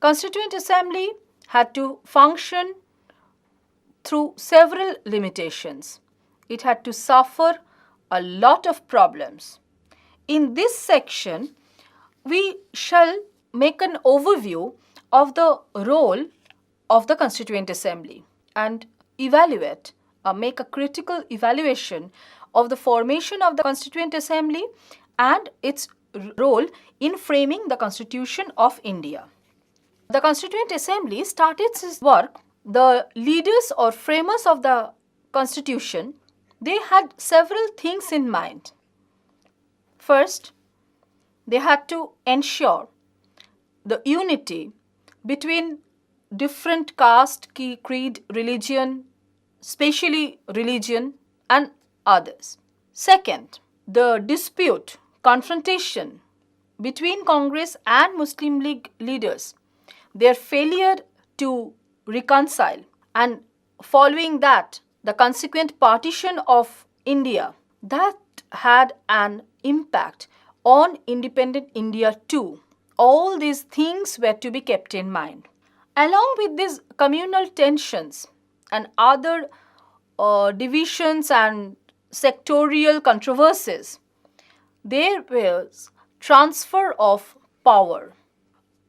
Constituent Assembly had to function through several limitations. It had to suffer a lot of problems. In this section, we shall make an overview of the role of the Constituent Assembly and make a critical evaluation of the formation of the Constituent Assembly and its role in framing the Constitution of India. The Constituent Assembly started its work. The leaders or framers of the Constitution, they had several things in mind. First, they had to ensure the unity between different caste, creed, religion, especially religion and others. Second, the dispute, confrontation between Congress and Muslim League leaders, their failure to reconcile, and following that, the consequent partition of India, that had an impact on independent India too. All these things were to be kept in mind. Along with these communal tensions and other divisions and sectorial controversies, there was transfer of power.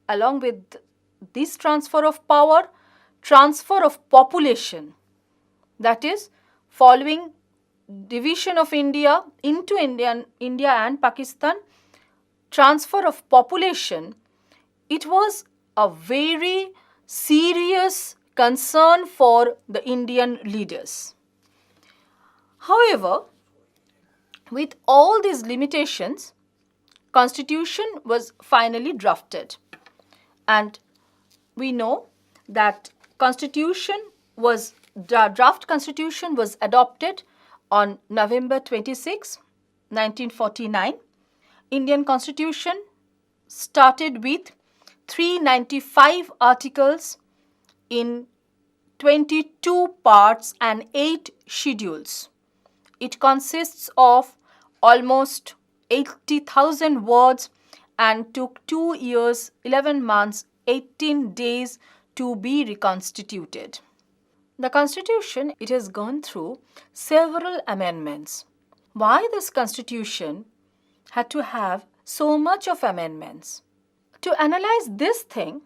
Along with this transfer of power, transfer of population, that is, following division of India into India and Pakistan, transfer of population, it was a very serious concern for the Indian leaders. However, with all these limitations, Constitution was finally drafted, and we know that draft Constitution was adopted on November 26, 1949. Indian Constitution started with 395 articles in 22 parts and 8 schedules. It consists of almost 80,000 words and took 2 years, 11 months, 18 days to be reconstituted. The Constitution, it has gone through several amendments. Why this Constitution had to have so much of amendments? To analyze this thing,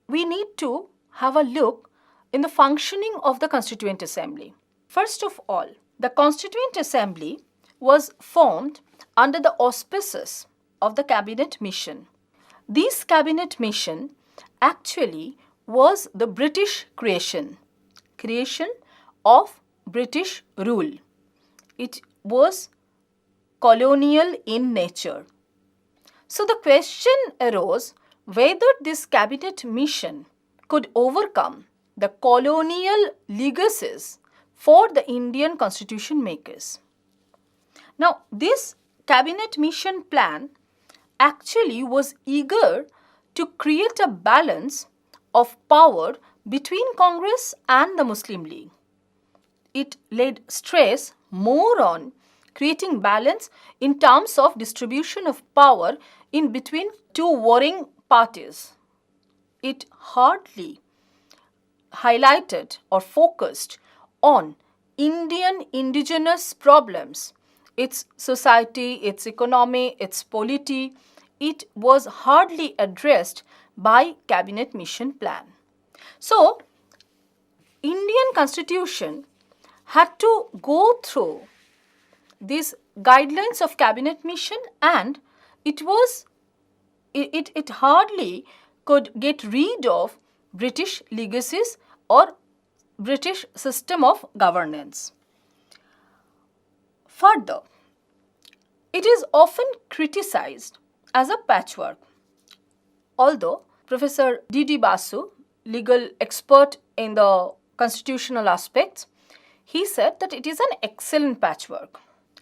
we need to have a look in the functioning of the Constituent Assembly. First of all, the Constituent Assembly was formed under the auspices of the Cabinet Mission. This Cabinet Mission actually was the British creation of British rule. It was colonial in nature. So the question arose whether this Cabinet Mission could overcome the colonial legacies for the Indian Constitution makers. Now, this Cabinet Mission plan actually was eager to create a balance of power between Congress and the Muslim League. It laid stress more on creating balance in terms of distribution of power in between two warring parties. It hardly highlighted or focused on Indian indigenous problems, its society, its economy, its polity. It was hardly addressed by Cabinet Mission plan. So, Indian Constitution had to go through these guidelines of Cabinet Mission, and it hardly could get rid of British legacies or British system of governance. Further, it is often criticized as a patchwork. Although Professor D.D. Basu, legal expert in the constitutional aspects, he said that it is an excellent patchwork.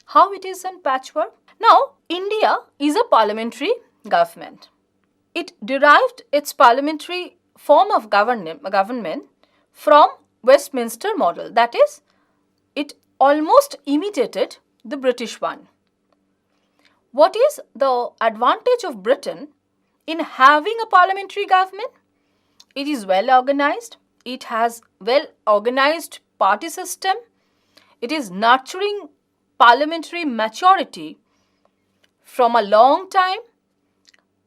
How it is a patchwork? Now, India is a parliamentary government. It derived its parliamentary form of government from Westminster model. That is, it almost imitated the British one. What is the advantage of Britain in having a parliamentary government. It is well organized. It has well organized party system. It is nurturing parliamentary maturity from a long time,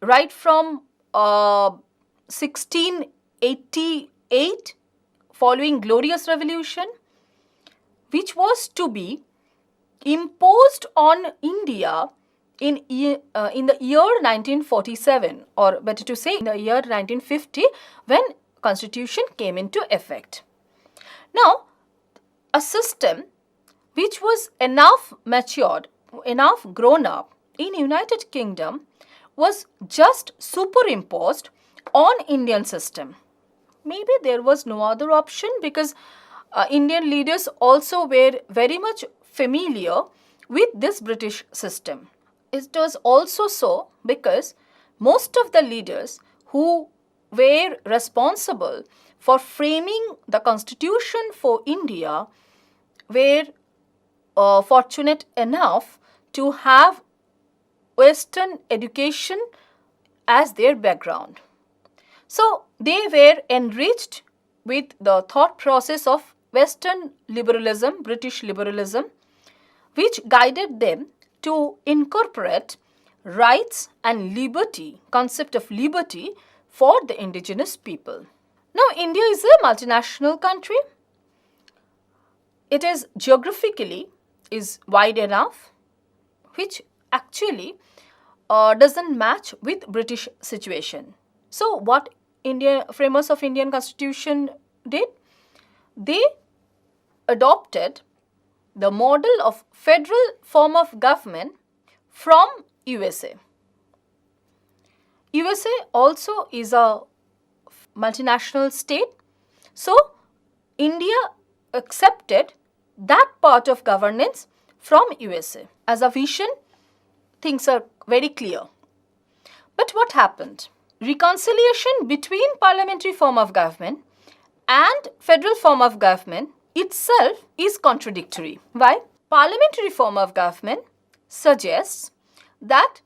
right from 1688, following Glorious Revolution, which was to be imposed on India in the year 1947, or better to say in the year 1950, when Constitution came into effect. Now, a system which was enough matured, enough grown up in United Kingdom was just superimposed on Indian system. Maybe there was no other option, because Indian leaders also were very much familiar with this British system. It was also so because most of the leaders who were responsible for framing the constitution for India were fortunate enough to have Western education as their background. So they were enriched with the thought process of Western liberalism, British liberalism, which guided them to incorporate rights and liberty, concept of liberty for the indigenous people. Now, India is a multinational country. It is geographically is wide enough, which actually doesn't match with British situation. So, what framers of Indian Constitution did? They adopted the model of federal form of government from USA. USA also is a multinational state. So, India accepted that part of governance from USA. As a vision, things are very clear. But what happened? Reconciliation between parliamentary form of government and federal form of government itself is contradictory. Why? Parliamentary form of government suggests that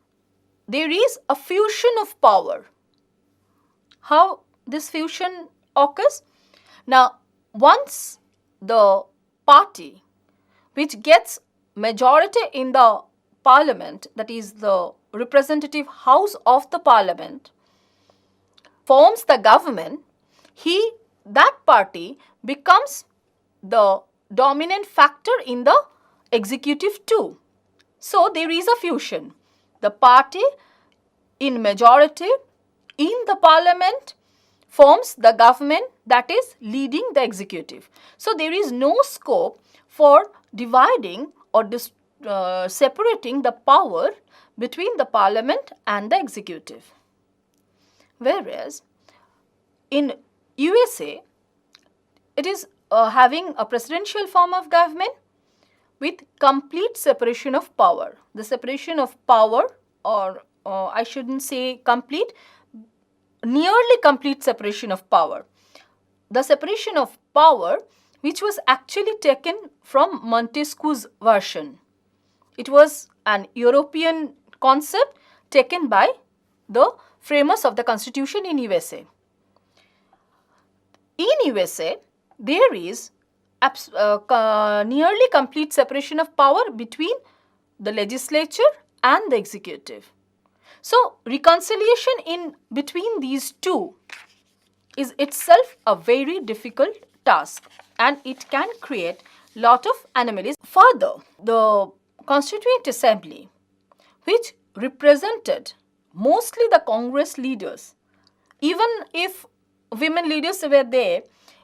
there is a fusion of power. How this fusion occurs? Now, once the party which gets majority in the parliament, that is the representative house of the parliament, forms the government, that party becomes the dominant factor in the executive too. So there is a fusion. The party in majority in the parliament forms the government that is leading the executive. So there is no scope for dividing or separating the power between the parliament and the executive. Whereas in USA, it is having a presidential form of government with complete separation of power. The separation of power, or I shouldn't say complete, nearly complete separation of power. The separation of power which was actually taken from Montesquieu's version. It was an European concept taken by the framers of the Constitution in USA. In USA, there is nearly complete separation of power between the legislature and the executive. So, reconciliation in between these two is itself a very difficult task, and it can create lot of anomalies. Further, the Constituent Assembly, which represented mostly the Congress leaders, even if women leaders were there,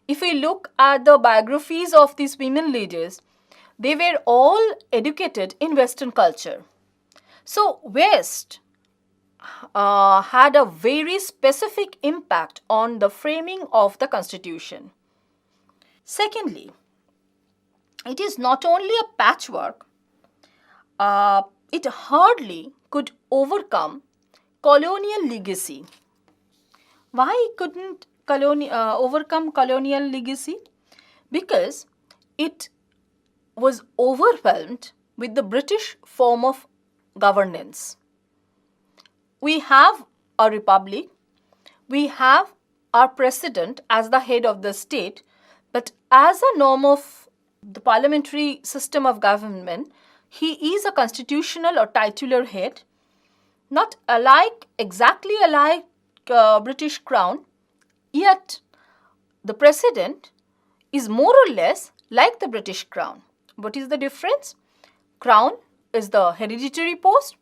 if we look at the biographies of these women leaders, they were all educated in Western culture. So, West had a very specific impact on the framing of the Constitution. Secondly, it is not only a patchwork, it hardly could overcome colonial legacy. Why couldn't overcome colonial legacy? Because it was overwhelmed with the British form of governance. We have a republic. We have our president as the head of the state, but as a norm of the parliamentary system of government, he is a constitutional or titular head, not exactly alike British crown, yet the president is more or less like the British crown. What is the difference? Crown is the hereditary post,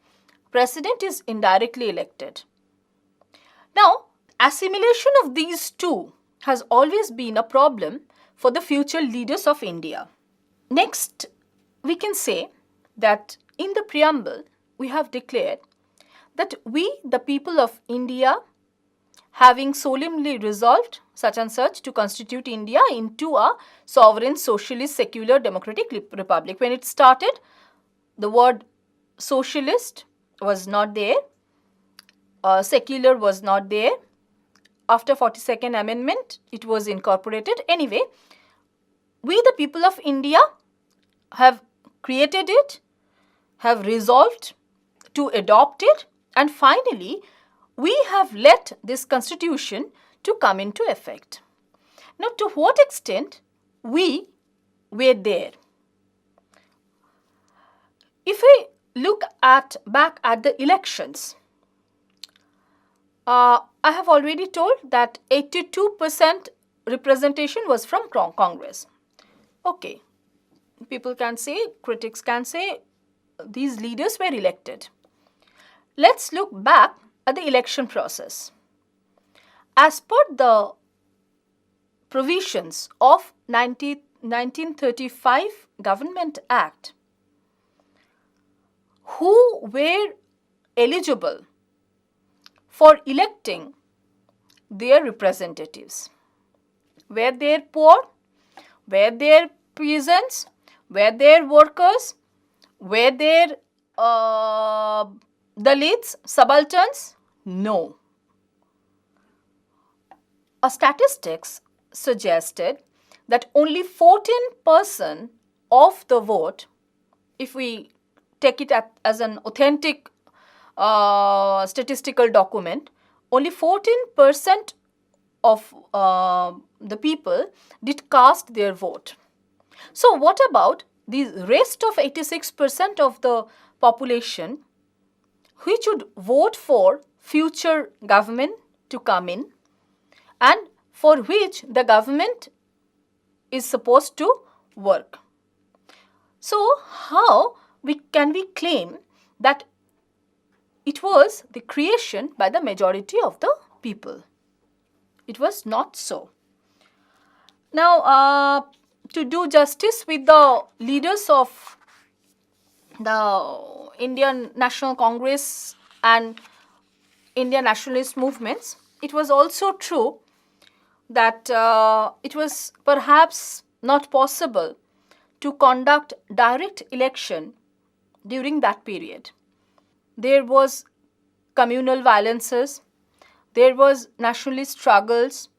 president is indirectly elected. Now, assimilation of these two has always been a problem for the future leaders of India. Next, we can say that in the preamble, we have declared that we, the people of India, having solemnly resolved such and such to constitute India into a sovereign, socialist, secular, democratic republic. When it started, the word socialist was not there, secular was not there. After 42nd Amendment, it was incorporated. Anyway, we, the people of India, have created it, have resolved to adopt it, and finally, we have let this constitution to come into effect. Now, to what extent we were there? If we look back at the elections, I have already told that 82% representation was from Congress. Okay, people can say, critics can say, these leaders were elected. Let's look back at the election process. As per the provisions of 1935 Government Act, who were eligible for electing their representatives? Were they poor? Were they peasants? Were they workers? Were they Dalits, subalterns? No. A statistics suggested that only 14% of the vote, if we take it as an authentic statistical document, only 14% of the people did cast their vote. So what about the rest of 86% of the population which would vote for future government to come in and for which the government is supposed to work? So how can we claim that it was the creation by the majority of the people? It was not so. Now, to do justice with the leaders of the Indian National Congress and Indian nationalist movements, it was also true that it was perhaps not possible to conduct direct election during that period. There was communal violences, there was nationalist struggles,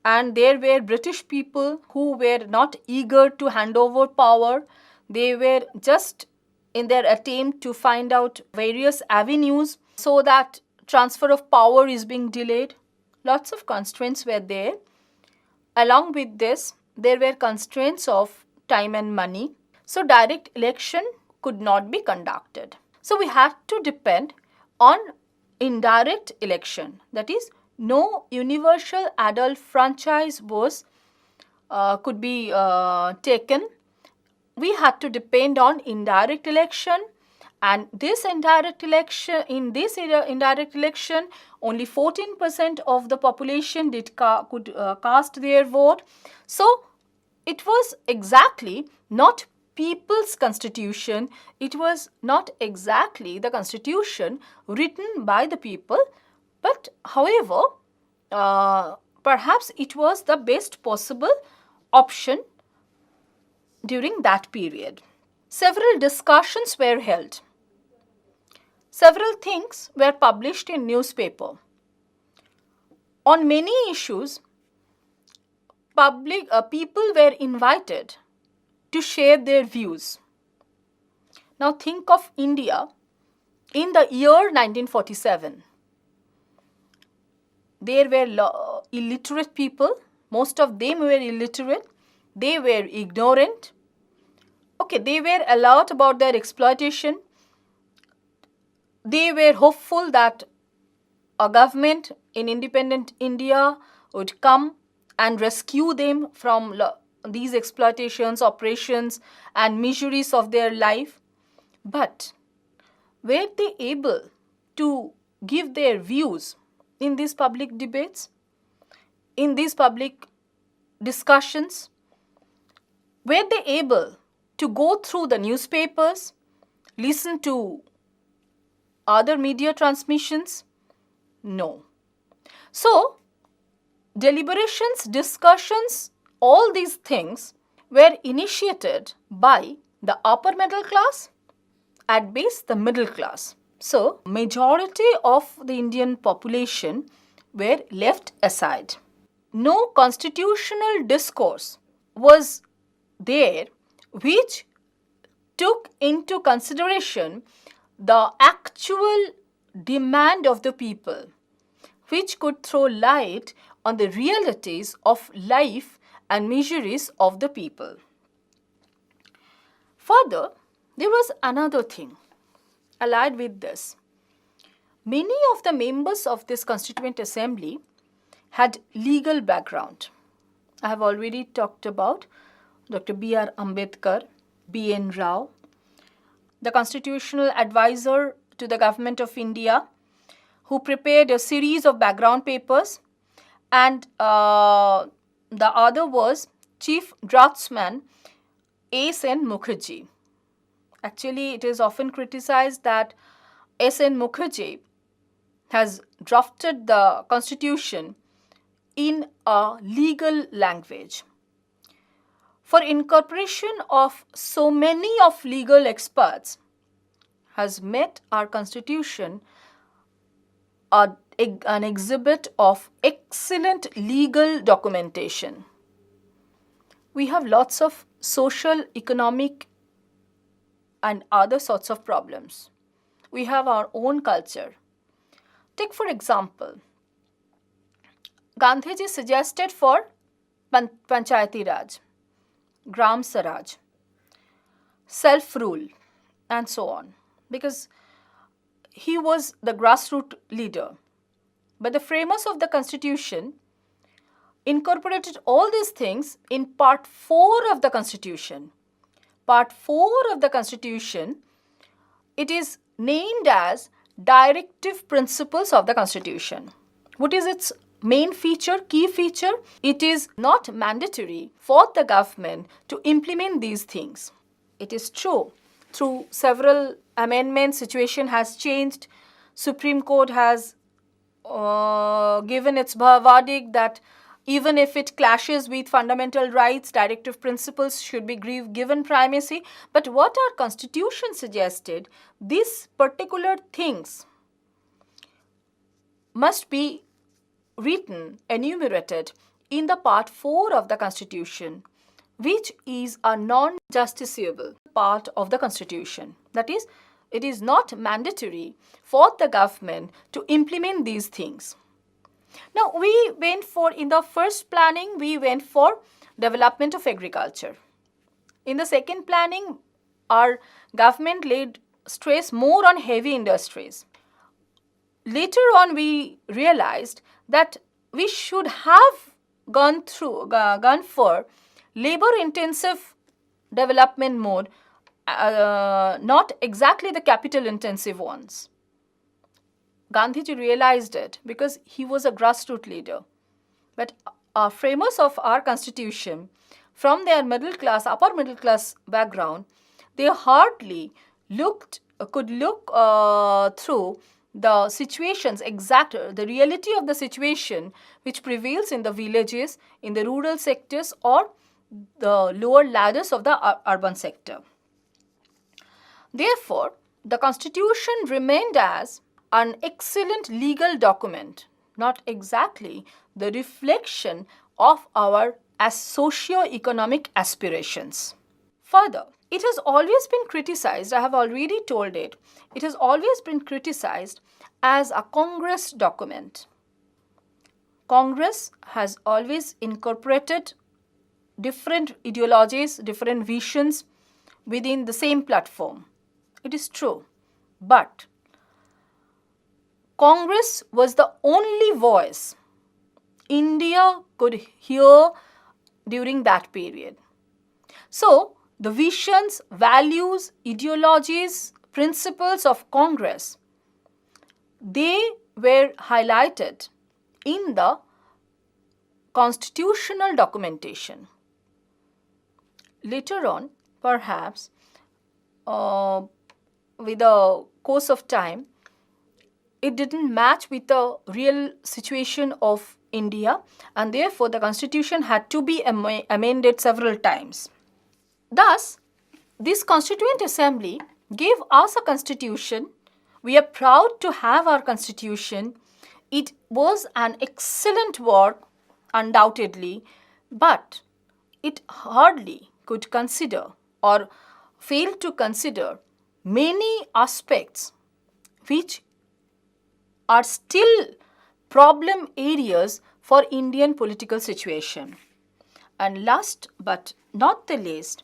and there were British people who were not eager to hand over power. They were just in their attempt to find out various avenues so that transfer of power is being delayed. Lots of constraints were there. Along with this, there were constraints of time and money. So direct election could not be conducted. So we had to depend on indirect election. That is, no universal adult franchise was could be taken. We had to depend on indirect election, and this indirect election, only 14% of the population could cast their vote. So it was exactly not people's constitution. It was not exactly the constitution written by the people, but however, perhaps it was the best possible option during that period. Several discussions were held. Several things were published in newspaper. On many issues, people were invited to share their views. Now think of India in the year 1947. there were illiterate people. Most of them were illiterate. They were ignorant. Okay, they were alert about their exploitation. They were hopeful that a government in independent India would come and rescue them from these exploitations, oppressions, and miseries of their life. But were they able to give their views in these public debates, in these public discussions? Were they able to go through the newspapers, listen to other media transmissions? No. So, deliberations, discussions, all these things were initiated by the upper middle class, at base the middle class. So, majority of the Indian population were left aside. No constitutional discourse was there which took into consideration the actual demand of the people, which could throw light on the realities of life and miseries of the people. Further, there was another thing allied with this. Many of the members of this Constituent Assembly had legal background. I have already talked about Dr. B.R. Ambedkar, B.N. Rao, the constitutional advisor to the government of India, who prepared a series of background papers, and the other was Chief Draftsman S.N. Mukherjee. Actually, it is often criticized that S.N. Mukherjee has drafted the constitution in a legal language. For incorporation of so many of legal experts has made our constitution an exhibit of excellent legal documentation. We have lots of social, economic, and other sorts of problems. We have our own culture. Take for example, Gandhiji suggested for Panchayati Raj, Gram Swaraj, self-rule, and so on, because he was the grassroots leader. But the framers of the constitution incorporated all these things in part 4 of the constitution. Part 4 of the constitution, it is named as directive principles of the constitution. What is its main feature, key feature? It is not mandatory for the government to implement these things. It is true, through several amendments, situation has changed. Supreme Court has given its verdict that even if it clashes with fundamental rights, directive principles should be given primacy. But what our constitution suggested, these particular things must be written, enumerated in the part 4 of the constitution, which is a non-justiciable part of the constitution. That is, it is not mandatory for the government to implement these things. Now, we went for, in the first planning, we went for development of agriculture. In the second planning, our government laid stress more on heavy industries. Later on, we realized that we should have gone for labor-intensive development mode, not exactly the capital-intensive ones. Gandhiji realized it because he was a grassroots leader. But framers of our constitution, from their middle class, upper middle class background, they hardly could look through the situations, the reality of the situation which prevails in the villages, in the rural sectors, or the lower ladders of the urban sector. Therefore, the constitution remained as an excellent legal document, not exactly the reflection of our socio-economic aspirations. Further, it has always been criticized, I have already told it has always been criticized as a Congress document. Congress has always incorporated different ideologies, different visions within the same platform. It is true. But Congress was the only voice India could hear during that period. So, the visions, values, ideologies, principles of Congress, they were highlighted in the constitutional documentation. Later on, perhaps, with the course of time, it didn't match with the real situation of India, and therefore the constitution had to be amended several times. Thus, this Constituent Assembly gave us a constitution. We are proud to have our constitution. It was an excellent work, undoubtedly, but it hardly could consider or fail to consider many aspects which are still problem areas for Indian political situation. And last but not the least,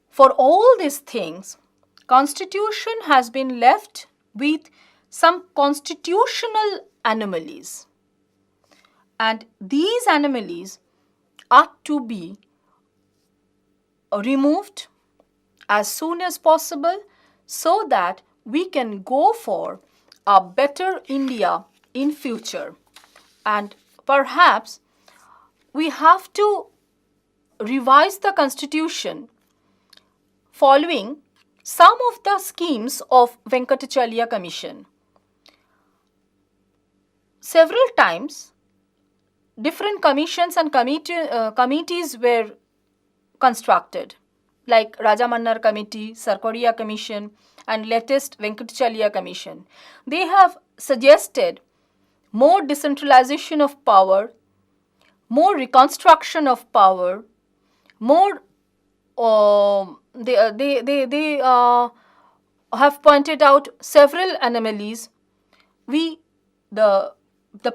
for all these things, Constitution has been left with some constitutional anomalies. And these anomalies are to be removed as soon as possible so that we can go for a better India in future. And perhaps we have to revise the constitution following some of the schemes of Venkatacharya Commission. Several times, different commissions and committees were constructed, like Rajamannar Committee, Sarkoria Commission, and latest Venkatacharya Commission. They have suggested more decentralization of power, more reconstruction of power, more they have pointed out several anomalies. The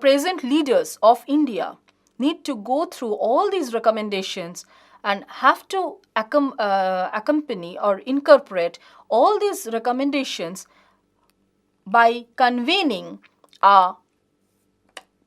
present leaders of India need to go through all these recommendations and have to accompany or incorporate all these recommendations by convening a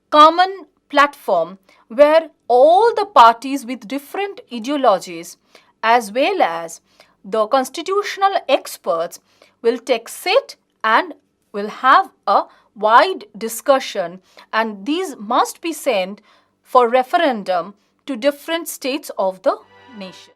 common platform where all the parties with different ideologies as well as the constitutional experts will take seat and will have a wide discussion, and these must be sent for referendum to different states of the nation.